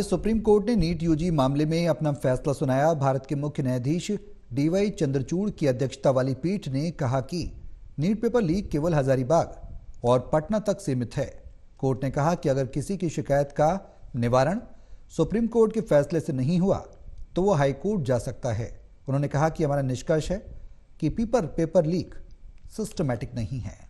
Supreme court ने NEET UG मामले में अपना फैसला सुनाया। भारत के मुख्य न्यायाधीश डीवाई चंद्रचूड़ की अध्यक्षता वाली पीठ ने कहा कि नीट पेपर लीक केवल हजारीबाग और पटना तक सीमित है। कोर्ट ने कहा कि अगर किसी की शिकायत का निवारण सुप्रीम कोर्ट के फैसले से नहीं हुआ तो वो हाई कोर्ट जा सकता है। उन्होंने कहा कि हमारा निष्कर्ष है कि पेपर लीक सिस्टमैटिक नहीं है।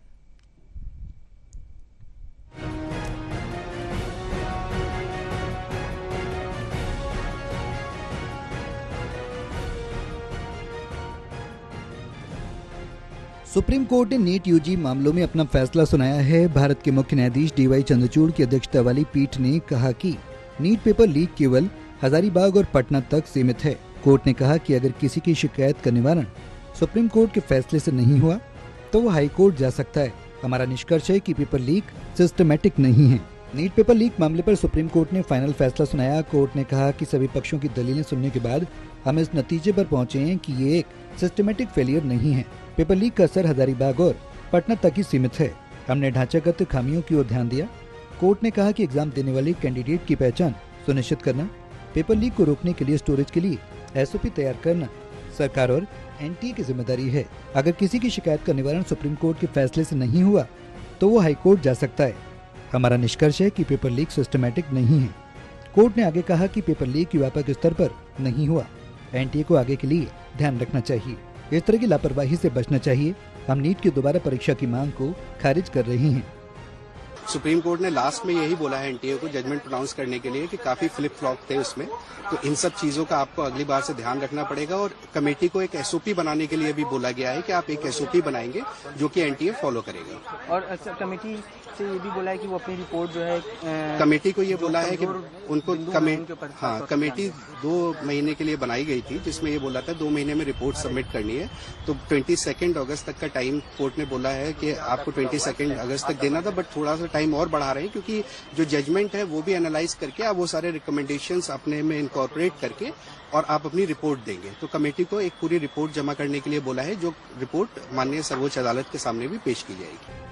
सुप्रीम कोर्ट ने नीट यूजी मामलों में अपना फैसला सुनाया है। भारत के मुख्य न्यायाधीश डीवाई चंद्रचूड़ की अध्यक्षता वाली पीठ ने कहा कि नीट पेपर लीक केवल हजारीबाग और पटना तक सीमित है। कोर्ट ने कहा कि अगर किसी की शिकायत का निवारण सुप्रीम कोर्ट के फैसले से नहीं हुआ तो वो हाई कोर्ट जा सकता है। हमारा निष्कर्ष है कि पेपर लीक सिस्टमैटिक नहीं है। नीट पेपर लीक मामले पर सुप्रीम कोर्ट ने फाइनल फैसला सुनाया। कोर्ट ने कहा कि सभी पक्षों की दलीलें सुनने के बाद हम इस नतीजे पर पहुंचे हैं कि ये एक सिस्टमैटिक फेलियर नहीं है। पेपर लीक का असर हजारीबाग और पटना तक ही सीमित है। हमने ढांचागत खामियों की ओर ध्यान दिया। कोर्ट ने कहा कि एग्जाम देने वाले कैंडिडेट की पहचान सुनिश्चित करना, पेपर लीक को रोकने के लिए स्टोरेज के लिए एसओपी तैयार करना सरकार और एनटीए की जिम्मेदारी है। अगर किसी की शिकायत का निवारण सुप्रीम कोर्ट के फैसले से नहीं हुआ तो वो हाई कोर्ट जा सकता है। हमारा निष्कर्ष है कि पेपर लीक सिस्टमैटिक नहीं है। कोर्ट ने आगे कहा कि पेपर लीक व्यापक स्तर पर नहीं हुआ। एनटीए को आगे के लिए ध्यान रखना चाहिए। इस तरह की लापरवाही से बचना चाहिए। हम नीट की दोबारा परीक्षा की मांग को खारिज कर रहे हैं। सुप्रीम कोर्ट ने लास्ट में यही बोला है एनटीए को जजमेंट प्रोनाउंस करने के लिए कि काफी फ्लिप फ्लॉप थे उसमें, तो इन सब चीजों का आपको अगली बार से ध्यान रखना पड़ेगा। और कमेटी को एक एसओपी बनाने के लिए भी बोला गया है कि आप एक एसओपी बनाएंगे जो कि एनटीए फॉलो करेगा। और कमेटी से ये भी बोला है कि वो अपनी रिपोर्ट जो है कमेटी को ये बोला है कि उनको कमेटी 2 महीने के लिए बनाई गई थी, जिसमें ये बोला था 2 महीने में रिपोर्ट सबमिट करनी है। तो 22 अगस्त तक का टाइम कोर्ट ने बोला है कि आपको 22 अगस्त तक देना था, बट थोड़ा सा टाइम और बढ़ा रहे हैं क्योंकि जो जजमेंट है वो भी एनालाइज करके आप वो सारे रिकमेंडेशंस अपने में इनकॉर्पोरेट करके और आप अपनी रिपोर्ट देंगे। तो कमेटी को एक पूरी रिपोर्ट जमा करने के लिए बोला है, जो रिपोर्ट माननीय सर्वोच्च अदालत के सामने भी पेश की जाएगी।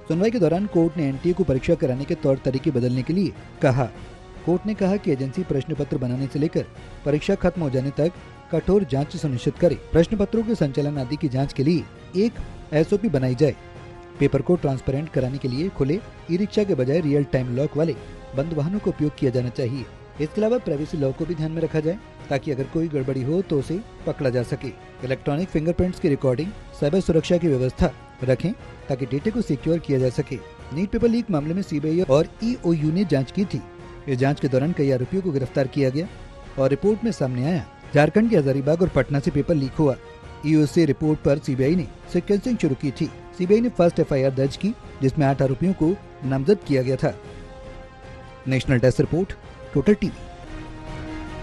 सुनवाई के दौरान कोर्ट ने एनटीए को परीक्षा कराने के तौर तरीके बदलने के लिए कहा। कोर्ट ने कहा कि एजेंसी प्रश्न पत्र बनाने से लेकर परीक्षा खत्म हो जाने तक कठोर जांच सुनिश्चित करे। प्रश्न पत्रों के संचालन आदि की जांच के लिए एक एसओपी बनाई जाए। पेपर को ट्रांसपेरेंट कराने के लिए खुले ई रिक्शा के बजाय रियल टाइम लॉक वाले बंद वाहनों का उपयोग किया जाना चाहिए। इसके अलावा प्राइवेसी लॉ को भी ध्यान में रखा जाए ताकि अगर कोई गड़बड़ी हो तो उसे पकड़ा जा सके। इलेक्ट्रॉनिक फिंगरप्रिंट्स की रिकॉर्डिंग, साइबर सुरक्षा की व्यवस्था रखें ताकि डेटे को सिक्योर किया जा सके। नीट पेपर लीक मामले में सीबीआई और ईओयू ने जांच की थी। इस जांच के दौरान कई आरोपियों को गिरफ्तार किया गया और रिपोर्ट में सामने आया झारखंड के हजारीबाग और पटना से पेपर लीक हुआ। ईओसी रिपोर्ट पर सीबीआई ने सीक्वेंसिंग शुरू की थी। सीबीआई ने फर्स्ट एफआईआर दर्ज की जिसमें 8 आरोपियों को नामजद किया गया था। National desk report, total TV.